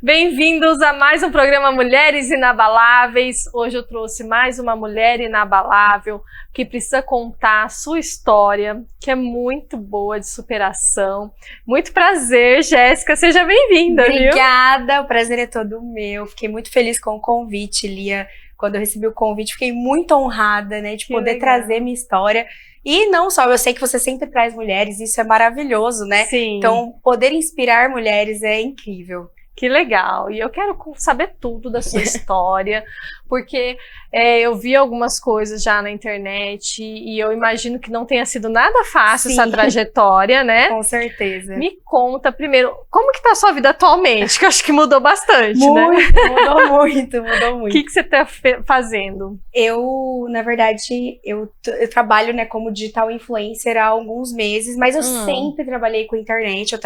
Bem-vindos a mais um programa Mulheres Inabaláveis. Hoje eu trouxe mais uma mulher inabalável que precisa contar a sua história, que é muito boa, de superação. Muito prazer, Jéssica, seja bem-vinda. Obrigada, o prazer é todo meu. Fiquei muito feliz com o convite, Lia. Quando eu recebi o convite, fiquei muito honrada, né, de poder trazer minha história. E não só, eu sei que você sempre traz mulheres, isso é maravilhoso, né? Sim. Então, poder inspirar mulheres é incrível. Que legal, e eu quero saber tudo da sua história, porque eu vi algumas coisas já na internet e eu imagino que não tenha sido nada fácil essa trajetória, né? Com certeza. Me conta primeiro, como que tá a sua vida atualmente? Que eu acho que mudou bastante, né? Mudou muito. O que você tá fazendo? Eu, na verdade, eu trabalho, né, como digital influencer há alguns meses, mas eu sempre trabalhei com internet, eu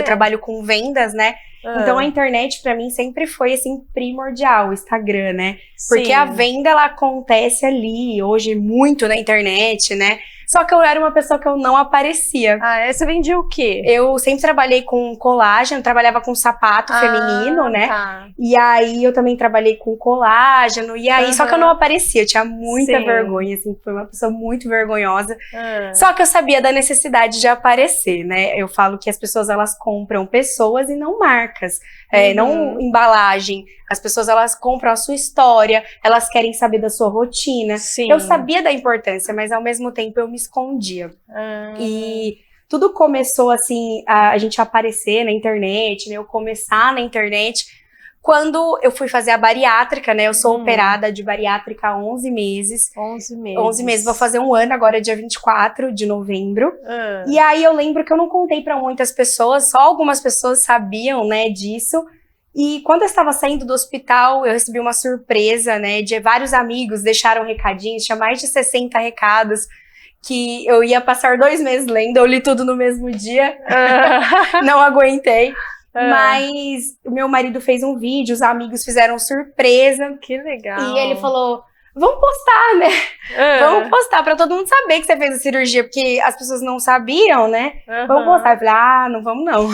trabalho com vendas, né? Então a internet pra mim sempre foi assim primordial, o Instagram, né? Porque a venda ela acontece ali, hoje muito na internet, né? Só que eu era uma pessoa que eu não aparecia. Você vendia o quê? Eu sempre trabalhei com colágeno, trabalhava com sapato feminino, né? Tá. E aí eu também trabalhei com colágeno, e aí só que eu não aparecia, eu tinha muita vergonha, assim, foi uma pessoa muito vergonhosa. Só que eu sabia da necessidade de aparecer, né? Eu falo que as pessoas elas compram pessoas e não marcas, não embalagem. As pessoas elas compram a sua história, elas querem saber da sua rotina. Sim. Eu sabia da importância, mas ao mesmo tempo eu me escondia. E tudo começou assim, a gente aparecer na internet, né? Eu começar na internet quando eu fui fazer a bariátrica, né? Eu sou operada de bariátrica há 11 meses. 11 meses. 11 meses, vou fazer um ano agora, dia 24 de novembro. E aí eu lembro que eu não contei pra muitas pessoas, só algumas pessoas sabiam, né, disso. E quando eu estava saindo do hospital, eu recebi uma surpresa, né, de vários amigos deixaram recadinhos, tinha mais de 60 recados, que eu ia passar 2 meses lendo, eu li tudo no mesmo dia, não aguentei. Mas o meu marido fez um vídeo, os amigos fizeram surpresa. Que legal. E ele falou, vamos postar, né? Vamos postar pra todo mundo saber que você fez a cirurgia, porque as pessoas não sabiam, né? Vamos postar. Eu falei, não vamos não.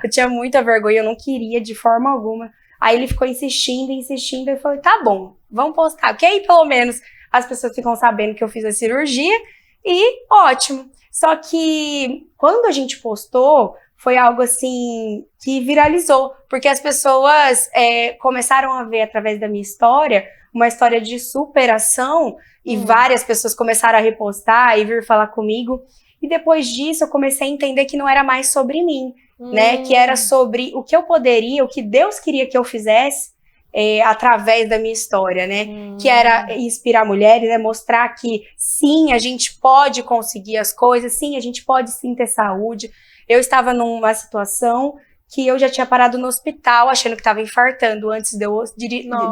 Eu tinha muita vergonha, eu não queria de forma alguma. Aí ele ficou insistindo, e eu falei, tá bom, vamos postar. Porque aí pelo menos as pessoas ficam sabendo que eu fiz a cirurgia e ótimo. Só que quando a gente postou, foi algo assim que viralizou, porque as pessoas começaram a ver através da minha história, uma história de superação, e várias pessoas começaram a repostar e vir falar comigo, e depois disso eu comecei a entender que não era mais sobre mim, né, que era sobre o que eu poderia, o que Deus queria que eu fizesse, através da minha história, né, que era inspirar mulheres, né, mostrar que sim, a gente pode conseguir as coisas, sim, a gente pode sim ter saúde. Eu estava numa situação que eu já tinha parado no hospital, achando que estava infartando, antes de eu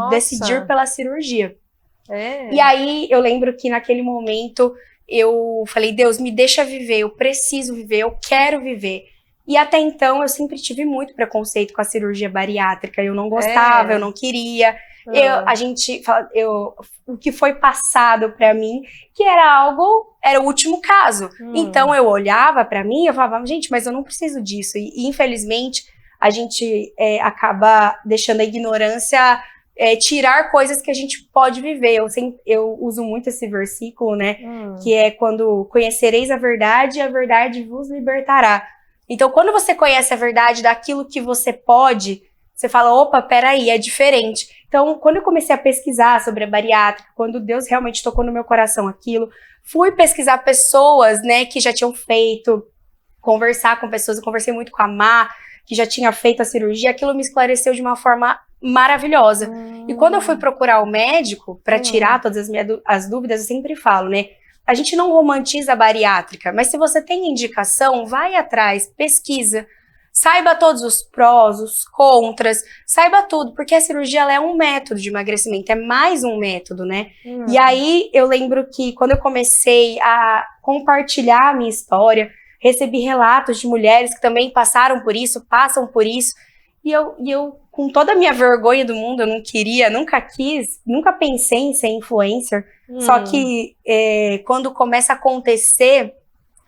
decidir pela cirurgia. E aí, eu lembro que naquele momento, eu falei, Deus, me deixa viver, eu preciso viver, eu quero viver. E até então, eu sempre tive muito preconceito com a cirurgia bariátrica, eu não gostava, eu não queria. O que foi passado pra mim, que era o último caso. Então eu olhava pra mim e eu falava, gente, mas eu não preciso disso. E infelizmente a gente acaba deixando a ignorância tirar coisas que a gente pode viver. Eu uso muito esse versículo, né? Que é quando conhecereis a verdade vos libertará. Então quando você conhece a verdade daquilo que você pode, você fala, opa, peraí, é diferente. Então, quando eu comecei a pesquisar sobre a bariátrica, quando Deus realmente tocou no meu coração aquilo, fui pesquisar pessoas, né, que já tinham feito, conversar com pessoas, eu conversei muito com a Má, que já tinha feito a cirurgia, aquilo me esclareceu de uma forma maravilhosa. E quando eu fui procurar o médico, para tirar todas as dúvidas, eu sempre falo, né, a gente não romantiza a bariátrica, mas se você tem indicação, vai atrás, pesquisa, saiba todos os prós, os contras, saiba tudo, porque a cirurgia ela é um método de emagrecimento, é mais um método, né? E aí eu lembro que quando eu comecei a compartilhar a minha história, recebi relatos de mulheres que também passaram por isso, passam por isso, e eu com toda a minha vergonha do mundo, eu não queria, nunca quis, nunca pensei em ser influencer, só que quando começa a acontecer,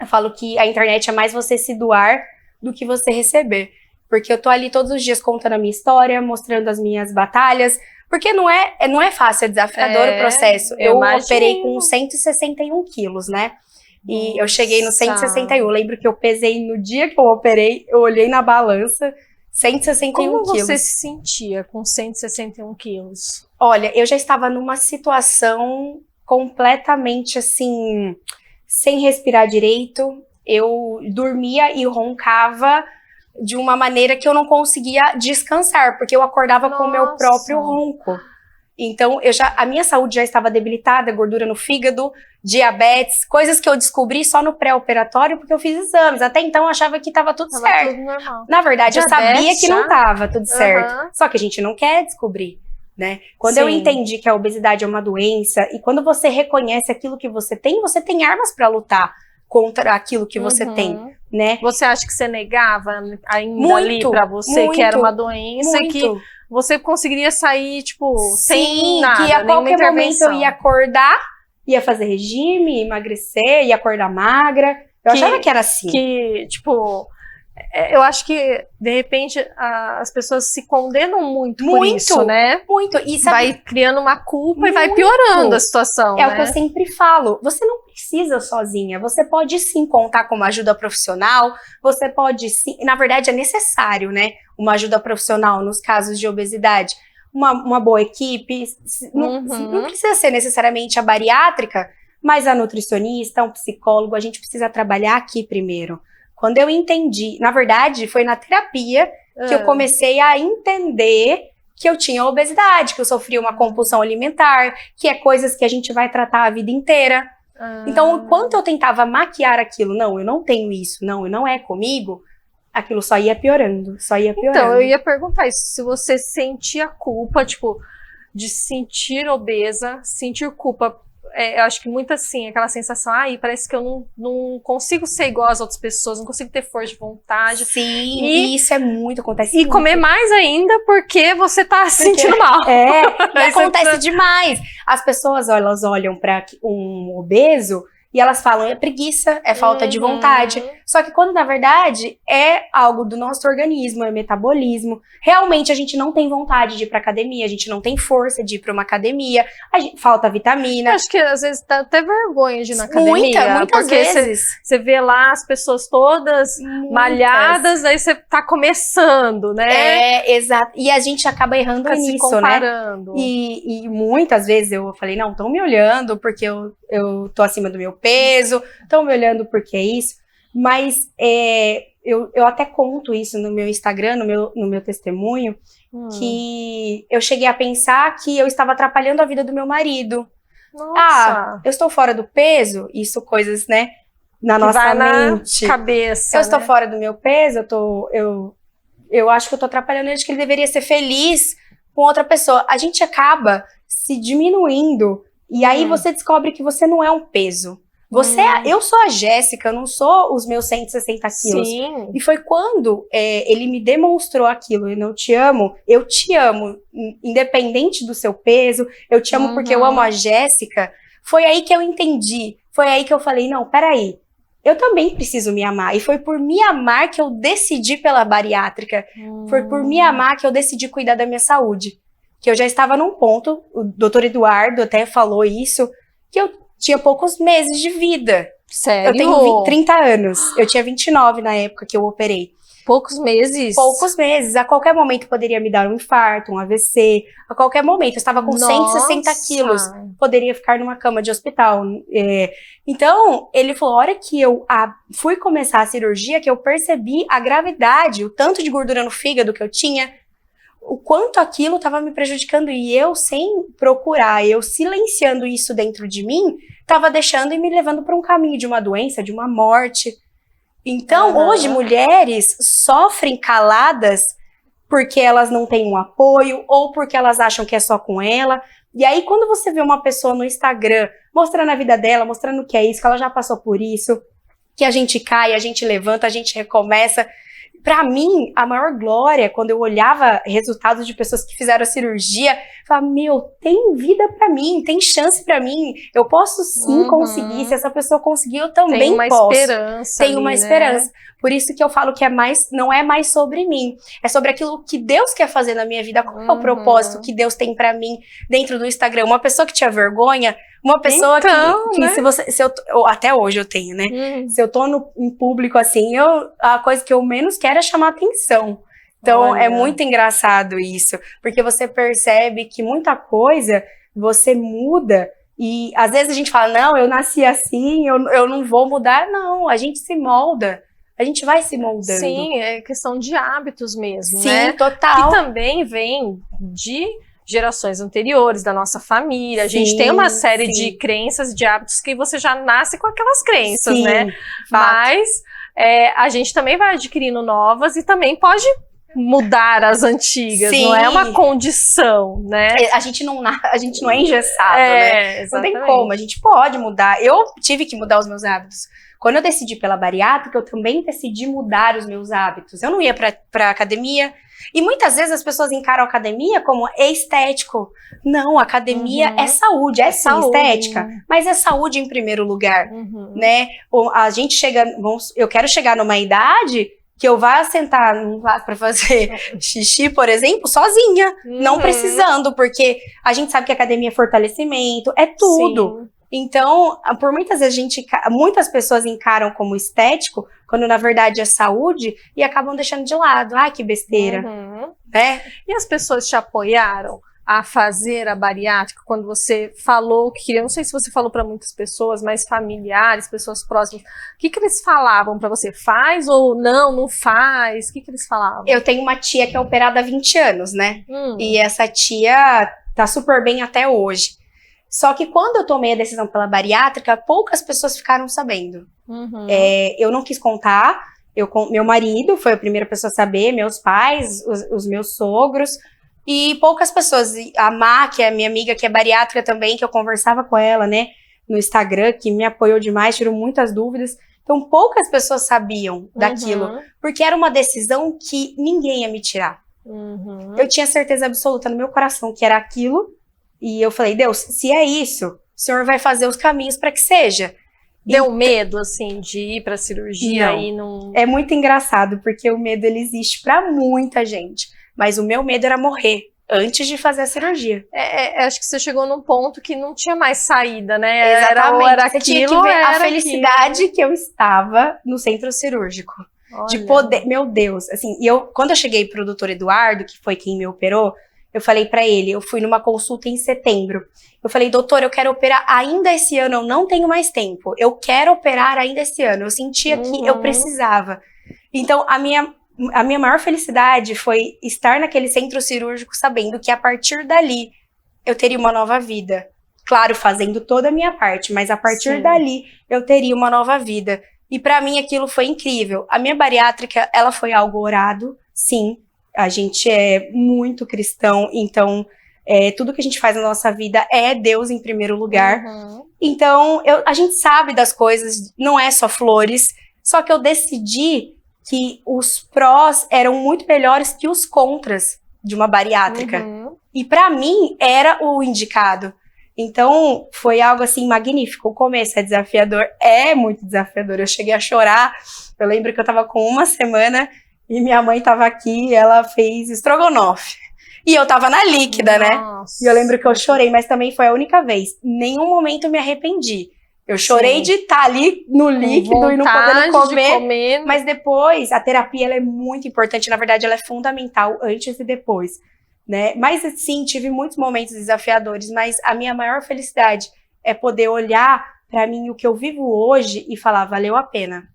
eu falo que a internet é mais você se doar do que você receber. Porque eu tô ali todos os dias contando a minha história, mostrando as minhas batalhas, porque não é fácil, é desafiador o processo. Eu operei com 161 quilos, né? E eu cheguei no 161. Eu lembro que eu pesei no dia que eu operei, eu olhei na balança, 161 quilos. Como você se sentia com 161 quilos? Olha, eu já estava numa situação completamente assim, sem respirar direito. Eu dormia e roncava de uma maneira que eu não conseguia descansar, porque eu acordava com o meu próprio ronco. Então, a minha saúde já estava debilitada, gordura no fígado, diabetes, coisas que eu descobri só no pré-operatório, porque eu fiz exames. Até então, eu achava que estava tudo certo. Tudo normal. Na verdade, diabetes, eu sabia que não estava tudo certo. Só que a gente não quer descobrir, né? Quando eu entendi que a obesidade é uma doença, e quando você reconhece aquilo que você tem armas para lutar contra aquilo que você tem, né? Você acha que você negava ainda ali pra você que era uma doença e que você conseguiria sair, tipo, sem nada, que a qualquer momento eu ia acordar, ia fazer regime, emagrecer, ia acordar magra. Eu achava que era assim. Que, tipo, eu acho que, de repente, as pessoas se condenam muito por isso, né? Muito. E vai criando uma culpa e vai piorando a situação, É o que eu sempre falo. Você não precisa sozinha. Você pode sim contar com uma ajuda profissional. Você pode sim... Na verdade, é necessário, né? Uma ajuda profissional nos casos de obesidade. Uma boa equipe. Não precisa ser necessariamente a bariátrica, mas a nutricionista, um psicólogo. A gente precisa trabalhar aqui primeiro. Quando eu entendi, na verdade, foi na terapia que eu comecei a entender que eu tinha obesidade, que eu sofria uma compulsão alimentar, que é coisas que a gente vai tratar a vida inteira. Então, enquanto eu tentava maquiar aquilo, não, eu não tenho isso, não é comigo, aquilo só ia piorando, Então, eu ia perguntar isso, se você sentia culpa, tipo, de se sentir obesa, sentir culpa, eu acho que muito assim, aquela sensação, parece que eu não consigo ser igual às outras pessoas, não consigo ter força de vontade. Sim, e isso acontece muito. E comer mais ainda porque você tá se sentindo mal. Acontece demais. As pessoas, elas olham para um obeso e elas falam, é preguiça, é falta de vontade. Só que quando, na verdade, é algo do nosso organismo, é metabolismo. Realmente, a gente não tem vontade de ir pra academia, a gente não tem força de ir pra uma academia, falta vitamina. Eu acho que, às vezes, dá até vergonha de ir na academia. Muitas vezes. Você vê lá as pessoas todas malhadas, aí você tá começando, né? Exato. E a gente acaba errando nisso, se comparando. Né? E muitas vezes eu falei, não, estão me olhando porque eu tô acima do meu peso, estão me olhando porque é isso. Mas eu até conto isso no meu Instagram, no meu testemunho, que eu cheguei a pensar que eu estava atrapalhando a vida do meu marido. Nossa. Eu estou fora do peso, isso coisas, né, na nossa mente. Na cabeça, eu estou fora do meu peso, eu acho que eu estou atrapalhando ele, que ele deveria ser feliz com outra pessoa. A gente acaba se diminuindo, e aí você descobre que você não é um peso. Eu sou a Jéssica, eu não sou os meus 160 quilos. Sim. E foi quando ele me demonstrou aquilo, eu te amo, independente do seu peso, eu te amo porque eu amo a Jéssica. Foi aí que eu entendi, foi aí que eu falei, não, peraí, eu também preciso me amar. E foi por me amar que eu decidi pela bariátrica, foi por me amar que eu decidi cuidar da minha saúde. Que eu já estava num ponto, o doutor Eduardo até falou isso, que eu tinha poucos meses de vida. Sério? Eu tenho 30 anos. Eu tinha 29 na época que eu operei. Poucos meses? Poucos meses. A qualquer momento poderia me dar um infarto, um AVC. A qualquer momento. Eu estava com 160 quilos. Poderia ficar numa cama de hospital. Então, ele falou, a hora que eu fui começar a cirurgia, que eu percebi a gravidade, o tanto de gordura no fígado que eu tinha, o quanto aquilo estava me prejudicando, e eu sem procurar, eu silenciando isso dentro de mim, estava deixando e me levando para um caminho de uma doença, de uma morte. Então, hoje, mulheres sofrem caladas porque elas não têm um apoio, ou porque elas acham que é só com ela. E aí, quando você vê uma pessoa no Instagram mostrando a vida dela, mostrando que é isso, que ela já passou por isso, que a gente cai, a gente levanta, a gente recomeça, pra mim, a maior glória, quando eu olhava resultados de pessoas que fizeram a cirurgia, eu falava, meu, tem vida pra mim, tem chance pra mim, eu posso sim conseguir, se essa pessoa conseguir, eu também Tem uma posso. esperança Tem ali, uma né? esperança. Por isso que eu falo que não é mais sobre mim, é sobre aquilo que Deus quer fazer na minha vida, qual é o propósito que Deus tem pra mim dentro do Instagram. Uma pessoa que tinha vergonha, uma pessoa Então, que né? se eu até hoje eu tenho, né? Se eu tô em público assim, a coisa que eu menos quero é chamar atenção. Então, Olha. é muito engraçado isso, porque você percebe que muita coisa você muda. E às vezes a gente fala, não, eu nasci assim, eu não vou mudar. Não, a gente se molda. A gente vai se moldando. Sim, é questão de hábitos mesmo, Sim, né? total. Que também vem de gerações anteriores, da nossa família. A gente Sim, tem uma série sim. de crenças, de hábitos que você já nasce com aquelas crenças, Sim, né? fato. Mas a gente também vai adquirindo novas e também pode mudar as antigas, Sim. não é uma condição, né? A gente não é engessado, né? Não Exatamente. tem como, a gente pode mudar. Eu tive que mudar os meus hábitos. Quando eu decidi pela bariátrica, eu também decidi mudar os meus hábitos. Eu não ia pra academia. E muitas vezes as pessoas encaram a academia como estético. Não, a academia é saúde, é sim saúde, estética, mas é saúde em primeiro lugar, né? A gente eu quero chegar numa idade que eu vá sentar num vaso para fazer xixi, por exemplo, sozinha, não precisando, porque a gente sabe que a academia é fortalecimento, é tudo. Sim. Então, por muitas vezes muitas pessoas encaram como estético, quando na verdade é saúde, e acabam deixando de lado. Ai, que besteira, né? E as pessoas te apoiaram a fazer a bariátrica quando você falou que queria? Não sei se você falou para muitas pessoas, mas familiares, pessoas próximas. O que eles falavam para você? Faz ou não faz? O que eles falavam? Eu tenho uma tia que é operada há 20 anos, né? E essa tia tá super bem até hoje. Só que quando eu tomei a decisão pela bariátrica, poucas pessoas ficaram sabendo. Eu não quis contar. Meu marido foi a primeira pessoa a saber, meus pais, os meus sogros. E poucas pessoas, a Má, que é minha amiga, que é bariátrica também, que eu conversava com ela, né, no Instagram, que me apoiou demais, tirou muitas dúvidas. Então, poucas pessoas sabiam daquilo, porque era uma decisão que ninguém ia me tirar. Eu tinha certeza absoluta no meu coração que era aquilo, e eu falei, Deus, se é isso, o Senhor vai fazer os caminhos para que seja. Deu medo, assim, de ir pra cirurgia? Não. E não... É muito engraçado, porque o medo, ele existe para muita gente. Mas o meu medo era morrer antes de fazer a cirurgia. Acho que você chegou num ponto que não tinha mais saída, né? Exatamente. Era você tinha aquilo, que ver a era felicidade aquilo. que eu estava no centro cirúrgico. Olha. De poder, meu Deus, assim, quando eu cheguei pro doutor Eduardo, que foi quem me operou, eu falei pra ele, eu fui numa consulta em setembro. Eu falei, doutor, eu quero operar ainda esse ano, eu não tenho mais tempo. Eu quero operar ainda esse ano. Eu sentia que eu precisava. Então, a minha maior felicidade foi estar naquele centro cirúrgico sabendo que a partir dali eu teria uma nova vida. Claro, fazendo toda a minha parte, mas a partir dali eu teria uma nova vida. E pra mim aquilo foi incrível. A minha bariátrica, ela foi algo orado, sim. A gente é muito cristão, então tudo que a gente faz na nossa vida é Deus em primeiro lugar. Então, a gente sabe das coisas, não é só flores, só que eu decidi que os prós eram muito melhores que os contras de uma bariátrica. E pra mim, era o indicado. Então, foi algo assim magnífico. O começo é desafiador, é muito desafiador. Eu cheguei a chorar, eu lembro que eu tava com 1 semana e minha mãe tava aqui e ela fez estrogonofe. E eu tava na líquida, né? E eu lembro que eu chorei, mas também foi a única vez. Em nenhum momento eu me arrependi. Eu chorei de estar ali no líquido e não podendo comer, mas depois, a terapia ela é muito importante, na verdade ela é fundamental antes e depois, né? Mas sim, tive muitos momentos desafiadores, mas a minha maior felicidade é poder olhar pra mim o que eu vivo hoje e falar, valeu a pena.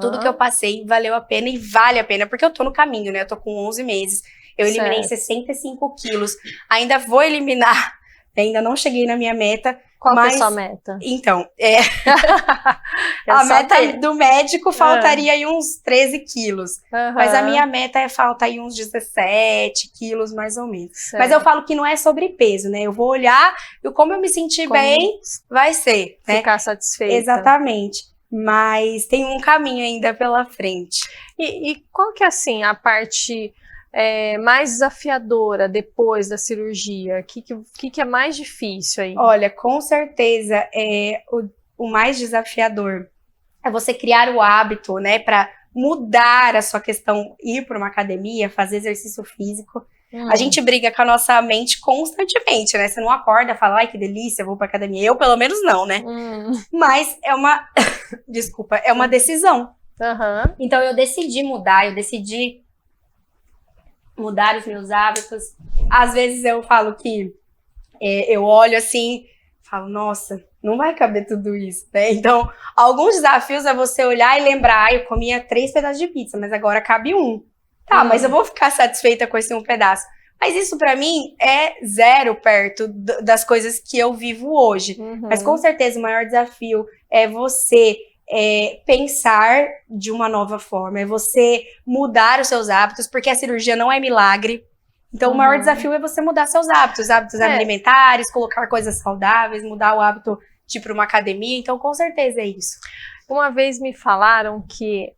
Tudo que eu passei valeu a pena e vale a pena, porque eu tô no caminho, né? Eu tô com 11 meses, eu eliminei 65 quilos, ainda vou eliminar, ainda não cheguei na minha meta. Qual é a sua meta? Então, a meta do médico faltaria aí uns 13 quilos. Mas a minha meta falta aí uns 17 quilos, mais ou menos. Mas eu falo que não é sobre peso, né? Eu vou olhar e como eu me sentir bem, vai ser. Ficar satisfeita. Exatamente. Mas tem um caminho ainda pela frente. E qual que é, assim, a parte mais desafiadora depois da cirurgia? O que é mais difícil aí? Olha, com certeza, o mais desafiador é você criar o hábito, né, para mudar a sua questão, ir para uma academia, fazer exercício físico. A gente briga com a nossa mente constantemente, né? Você não acorda e fala, ai, que delícia, vou pra academia. Eu, pelo menos, não, né? Mas é uma... Desculpa, é uma decisão. Então, eu decidi mudar, eu decidi mudar os meus hábitos. Às vezes, eu falo que eu olho assim, falo, nossa, não vai caber tudo isso, né? Então, alguns desafios é você olhar e lembrar, eu comia 3 pedaços de pizza, mas agora cabe 1. Tá, mas eu vou ficar satisfeita com esse 1 pedaço. Mas isso pra mim é zero perto das coisas que eu vivo hoje. Mas com certeza o maior desafio é você pensar de uma nova forma, é você mudar os seus hábitos, porque a cirurgia não é milagre. Então o maior desafio é você mudar seus hábitos alimentares, colocar coisas saudáveis, mudar o hábito de ir pra uma academia. Então com certeza é isso. Uma vez me falaram que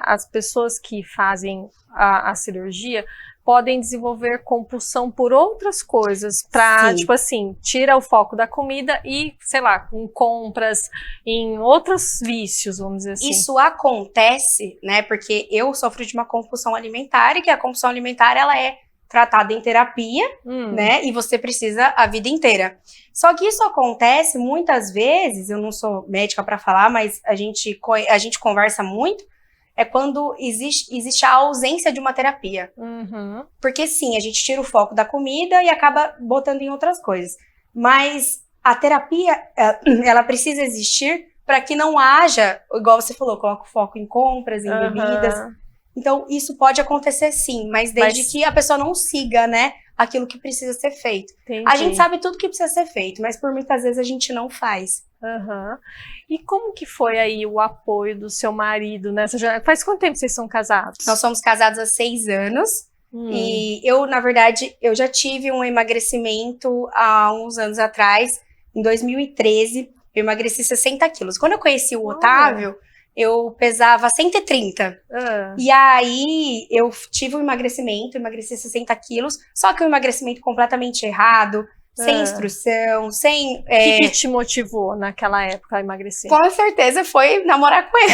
as pessoas que fazem a cirurgia podem desenvolver compulsão por outras coisas, pra, tipo assim, tira o foco da comida e, sei lá, em compras, em outros vícios, vamos dizer assim. Isso acontece, né, porque eu sofro de uma compulsão alimentar, e que a compulsão alimentar, ela é tratada em terapia, né, e você precisa a vida inteira. Só que isso acontece muitas vezes, eu não sou médica para falar, mas a gente conversa muito, é quando existe a ausência de uma terapia. Porque sim, a gente tira o foco da comida e acaba botando em outras coisas. Mas a terapia, ela precisa existir para que não haja, igual você falou, coloca o foco em compras, em bebidas. Então, isso pode acontecer sim, mas desde que a pessoa não siga, né, aquilo que precisa ser feito. Entendi. A gente sabe tudo que precisa ser feito, mas por muitas vezes a gente não faz. E como que foi aí o apoio do seu marido nessa jornada? Faz quanto tempo vocês são casados? Nós somos casados há 6 anos. E eu, na verdade, eu já tive um emagrecimento há uns anos atrás. Em 2013, eu emagreci 60 quilos. Quando eu conheci o Otávio, eu pesava 130. E aí, eu tive um emagrecimento, emagreci 60 quilos, só que um emagrecimento completamente errado, sem instrução, sem... O que te motivou naquela época a emagrecer? Com certeza foi namorar com ele.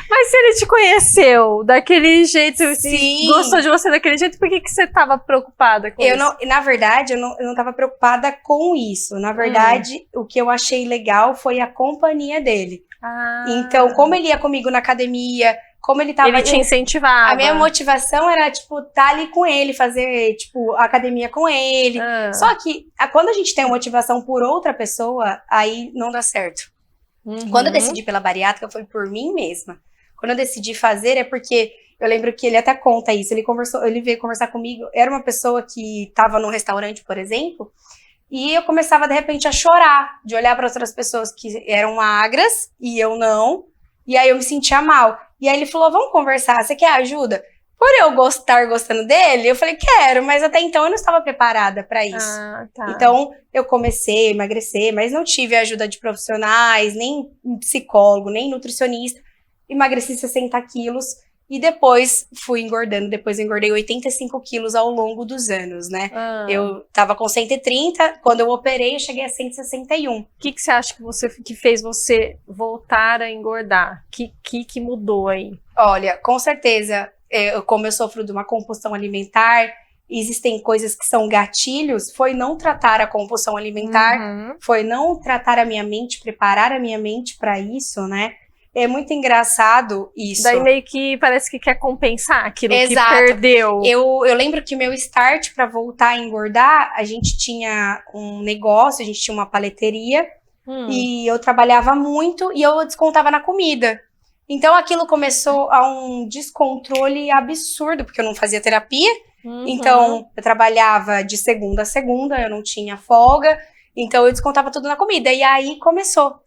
Mas se ele te conheceu daquele jeito, Sim. Gostou de você daquele jeito, por que você estava preocupada com isso? Na verdade, eu não estava preocupada com isso. Na verdade, o que eu achei legal foi a companhia dele. Então, como ele ia comigo na academia, como ele tava... Ele te incentivava. A minha motivação era, tipo, estar ali com ele, fazer, tipo, academia com ele. Só que, quando a gente tem motivação por outra pessoa, aí não dá certo. Quando eu decidi pela bariátrica, foi por mim mesma. Quando eu decidi fazer, é porque... Eu lembro que ele até conta isso. Ele veio conversar comigo. Era uma pessoa que estava num restaurante, por exemplo, e eu começava, de repente, a chorar, de olhar para outras pessoas que eram magras, e eu não. E aí eu me sentia mal. E aí ele falou, vamos conversar, você quer ajuda? Por eu estar gostando dele, eu falei, quero, mas até então eu não estava preparada para isso. Então eu comecei a emagrecer, mas não tive ajuda de profissionais, nem psicólogo, nem nutricionista. Emagreci 60 quilos e depois fui engordando. Depois eu engordei 85 quilos ao longo dos anos, né? Eu tava com 130, quando eu operei eu cheguei a 161. O que você acha que fez você voltar a engordar? Que mudou aí? Olha, com certeza, como eu sofro de uma compulsão alimentar, existem coisas que são gatilhos, foi não tratar a compulsão alimentar, foi não tratar a minha mente, preparar a minha mente para isso, né? É muito engraçado isso. Daí meio que parece que quer compensar aquilo que perdeu. Eu lembro que meu start para voltar a engordar, a gente tinha um negócio, a gente tinha uma paleteria, e eu trabalhava muito e eu descontava na comida. Então aquilo começou a um descontrole absurdo, porque eu não fazia terapia. Então eu trabalhava de segunda a segunda, eu não tinha folga, então eu descontava tudo na comida. E aí começou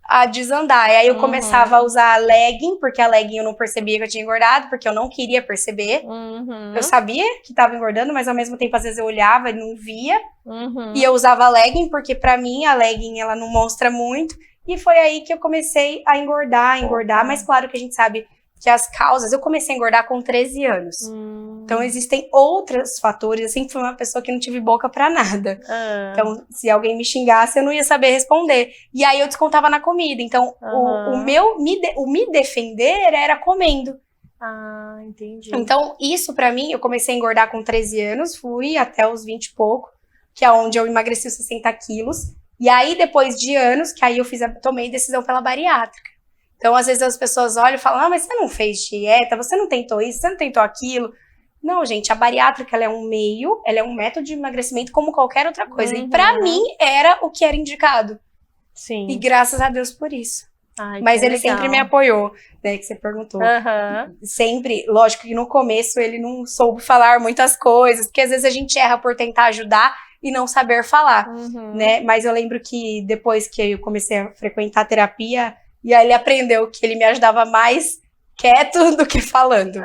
a desandar. E aí eu começava a usar legging, porque a legging eu não percebia que eu tinha engordado, porque eu não queria perceber. Eu sabia que tava engordando, mas ao mesmo tempo às vezes eu olhava e não via. E eu usava legging, porque pra mim a legging ela não mostra muito. E foi aí que eu comecei a engordar, mas claro que a gente sabe que as causas... Eu comecei a engordar com 13 anos. Então, existem outros fatores. Eu sempre fui uma pessoa que não tive boca pra nada. Então, se alguém me xingasse, eu não ia saber responder. E aí, eu descontava na comida. Então, o me defender era comendo. Entendi. Então, isso pra mim, eu comecei a engordar com 13 anos, fui até os 20 e pouco, que é onde eu emagreci os 60 quilos. E aí, depois de anos, que aí eu tomei decisão pela bariátrica. Então, às vezes as pessoas olham e falam, mas você não fez dieta, você não tentou isso, você não tentou aquilo. Não, gente, a bariátrica, ela é um meio, ela é um método de emagrecimento como qualquer outra coisa. E pra mim, era o que era indicado. Sim. E graças a Deus por isso. Mas ele sempre me apoiou, né, que você perguntou. Sempre, lógico que no começo ele não soube falar muitas coisas, porque às vezes a gente erra por tentar ajudar e não saber falar, né? Mas eu lembro que depois que eu comecei a frequentar a terapia, e aí ele aprendeu que ele me ajudava mais quieto do que falando.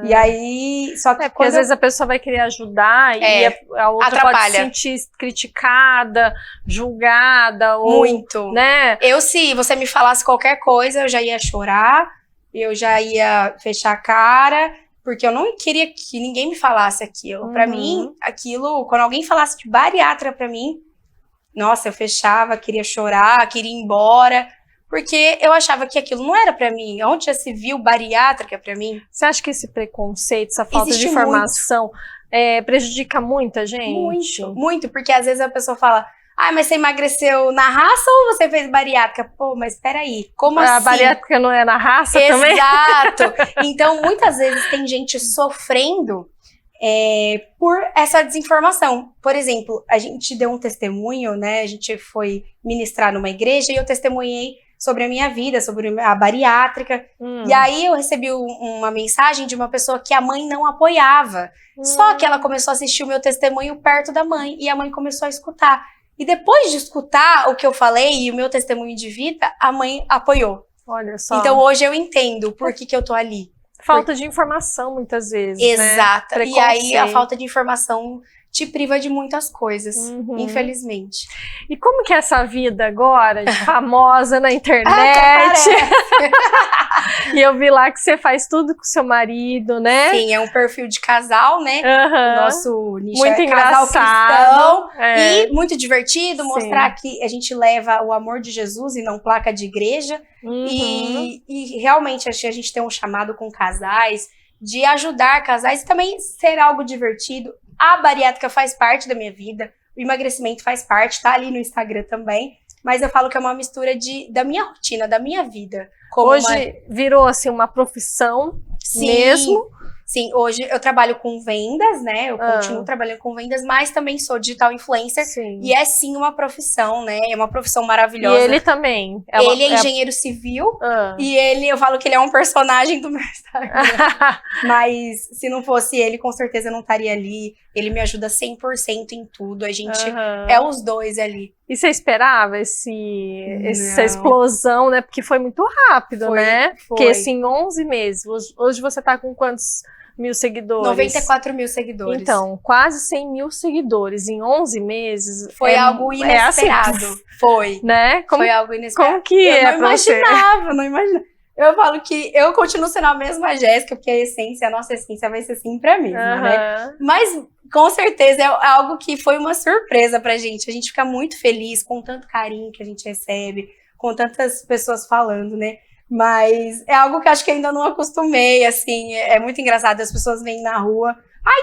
E aí, só que porque às vezes a pessoa vai querer ajudar e a outra atrapalha. pode se sentir criticada, julgada. Muito. Né? Se você me falasse qualquer coisa, eu já ia chorar, eu já ia fechar a cara, porque eu não queria que ninguém me falasse aquilo. Pra mim, aquilo, quando alguém falasse de bariátrica pra mim, nossa, eu fechava, queria chorar, queria ir embora, porque eu achava que aquilo não era pra mim. Onde já se viu bariátrica pra mim? Você acha que esse preconceito, essa falta de informação prejudica muita gente? Muito, porque às vezes a pessoa fala, mas você emagreceu na raça ou você fez bariátrica? Pô, mas peraí, como assim? A bariátrica não é na raça também? Exato! Então, muitas vezes tem gente sofrendo por essa desinformação. Por exemplo, a gente deu um testemunho, né? A gente foi ministrar numa igreja e eu testemunhei sobre a minha vida, sobre a bariátrica. E aí eu recebi uma mensagem de uma pessoa que a mãe não apoiava. Só que ela começou a assistir o meu testemunho perto da mãe e a mãe começou a escutar. E depois de escutar o que eu falei e o meu testemunho de vida, a mãe apoiou. Olha só. Então hoje eu entendo por que eu tô ali. Falta de informação, muitas vezes. Exato. Né? E aí a falta de informação te priva de muitas coisas, infelizmente. E como que é essa vida agora, de famosa na internet? E eu vi lá que você faz tudo com seu marido, né? Sim, é um perfil de casal, né? O nosso nicho muito casal cristão. E muito divertido, Sim. mostrar que a gente leva o amor de Jesus e não placa de igreja. E realmente a gente tem um chamado com casais, de ajudar casais e também ser algo divertido. A bariátrica faz parte da minha vida, o emagrecimento faz parte, tá ali no Instagram também, mas eu falo que é uma mistura da minha rotina, da minha vida. Hoje virou assim uma profissão mesmo? Sim, hoje eu trabalho com vendas, né? Eu continuo trabalhando com vendas, mas também sou digital influencer. Sim. E é sim uma profissão, né? É uma profissão maravilhosa. E ele também. Ele é engenheiro civil e eu falo que ele é um personagem do meu Instagram. Mas se não fosse ele, com certeza eu não estaria ali. Ele me ajuda 100% em tudo. A gente é os dois ali. E você esperava essa explosão, né? Porque foi muito rápido, né? Porque assim, 11 meses. Hoje você tá com quantos mil seguidores? 94 mil seguidores. Então, quase 100 mil seguidores em 11 meses. Foi algo inesperado. Assim, foi. Né? Foi algo inesperado. Como que eu não imaginava. Eu falo que eu continuo sendo a mesma Jéssica, porque a nossa essência vai ser sempre a mesma, né? Mas, com certeza, é algo que foi uma surpresa pra gente. A gente fica muito feliz com tanto carinho que a gente recebe, com tantas pessoas falando, né? Mas é algo que acho que ainda não acostumei, assim, é muito engraçado, as pessoas vêm na rua,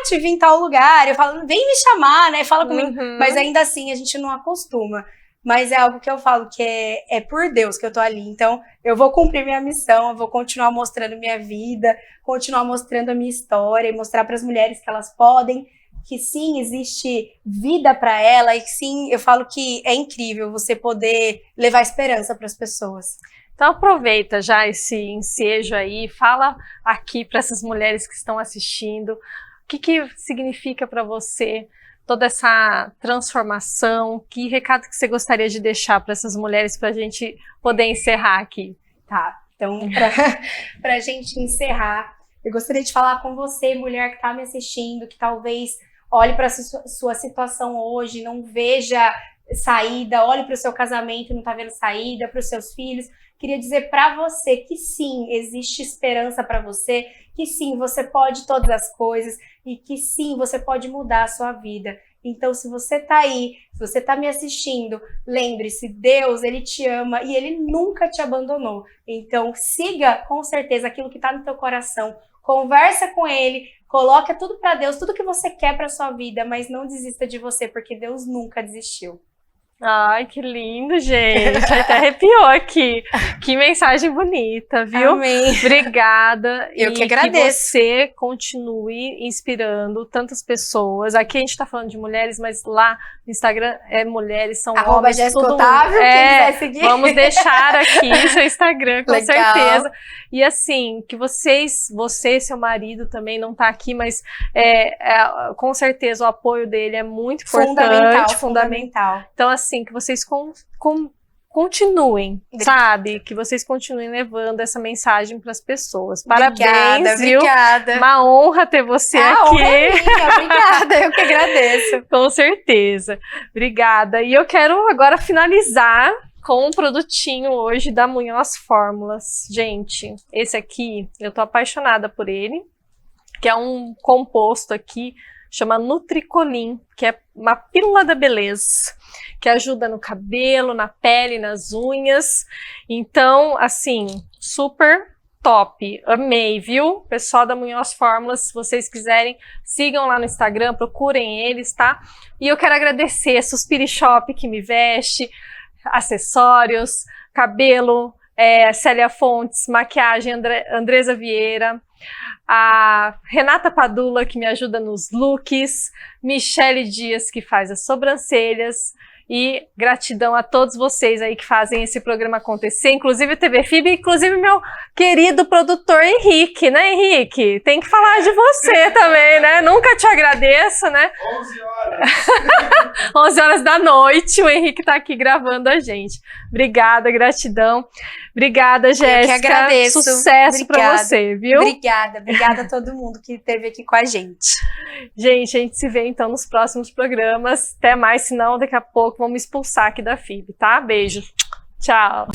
te vi em tal lugar, eu falo, vem me chamar, né, fala comigo, mas ainda assim a gente não acostuma, mas é algo que eu falo que é por Deus que eu tô ali, então eu vou cumprir minha missão, eu vou continuar mostrando minha vida, continuar mostrando a minha história, e mostrar para as mulheres que elas podem, que sim, existe vida para ela, e sim, eu falo que é incrível você poder levar esperança para as pessoas. Então aproveita já esse ensejo aí, fala aqui para essas mulheres que estão assistindo, o que significa para você toda essa transformação, que recado que você gostaria de deixar para essas mulheres para a gente poder encerrar aqui? Tá, então para a gente encerrar, eu gostaria de falar com você, mulher que está me assistindo, que talvez olhe para a sua situação hoje, não veja saída, olhe para o seu casamento, não tá vendo saída, para os seus filhos. Queria dizer para você que sim, existe esperança para você, que sim, você pode todas as coisas e que sim, você pode mudar a sua vida. Então, se você tá aí, se você tá me assistindo, lembre-se, Deus, Ele te ama e Ele nunca te abandonou. Então, siga com certeza aquilo que tá no teu coração, conversa com Ele, coloca tudo para Deus, tudo que você quer para sua vida, mas não desista de você, porque Deus nunca desistiu. Ai, que lindo, gente. Até arrepiou aqui. Que mensagem bonita, viu? Amém. Obrigada. Eu que agradeço. Que você continue inspirando tantas pessoas. Aqui a gente tá falando de mulheres, mas lá no Instagram é mulheres, são homens. Jéssica Otávio, quem quiser seguir. Vamos deixar aqui seu Instagram, com Legal. certeza. E assim, que você, seu marido também não tá aqui, mas com certeza o apoio dele é muito importante. Fundamental. Então, assim, que vocês continuem, sabe? Que vocês continuem levando essa mensagem para as pessoas. Parabéns, viu? Obrigada. Uma honra ter você aqui. Honra é minha. Obrigada, eu que agradeço. Com certeza. Obrigada. E eu quero agora finalizar com um produtinho hoje da Munhoz Fórmulas. Gente, esse aqui, eu tô apaixonada por ele, que é um composto aqui, chama Nutricolin, que é uma pílula da beleza, que ajuda no cabelo, na pele, nas unhas. Então, assim, super top. Amei, viu? Pessoal da Munhoz Fórmulas, se vocês quiserem, sigam lá no Instagram, procurem eles, tá? E eu quero agradecer a Suspiri Shop, que me veste, acessórios, cabelo, Célia Fontes, maquiagem, Andresa Vieira, a Renata Padula, que me ajuda nos looks, Michele Dias, que faz as sobrancelhas, e gratidão a todos vocês aí que fazem esse programa acontecer, inclusive o TV FIB, inclusive meu querido produtor Henrique, né, Henrique? Tem que falar de você também, né? Nunca te agradeço, né? 11 horas. 11 horas da noite, o Henrique tá aqui gravando a gente. Obrigada, gratidão. Obrigada, Jéssica. Eu que agradeço. Sucesso pra você, viu? Obrigada a todo mundo que esteve aqui com a gente. Gente, a gente se vê então nos próximos programas. Até mais, senão daqui a pouco vamos expulsar aqui da FIB, tá? Beijo. Tchau.